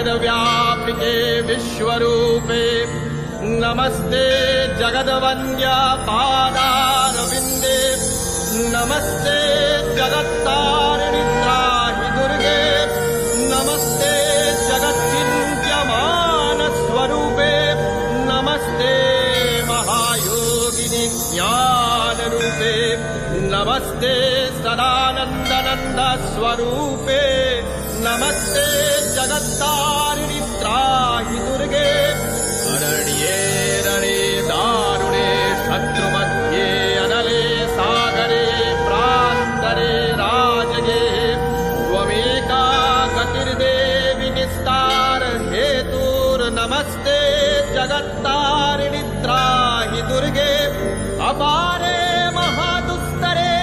जगद्व्यापिके विश्वरूपे नमस्ते जगद्वन्द्या पादारविन्दे नमस्ते जगत्तारिणि त्राहि दुर्गे नमस्ते जगच्चिन्त्यमानस्वरूपे नमस्ते महायोगिनि ज्ञानरूपे नमस्ते सदानन्दनन्दस्वरूपे नमस्ते जगत्तारिणि त्राहि दुर्गे अरण्ये रणे दारुणे शत्रुमध्ये अनले सागरे प्रान्तरे राजगे त्वमेका गतिर्देवि निस्तार हेतुर्नमस्ते जगत्ता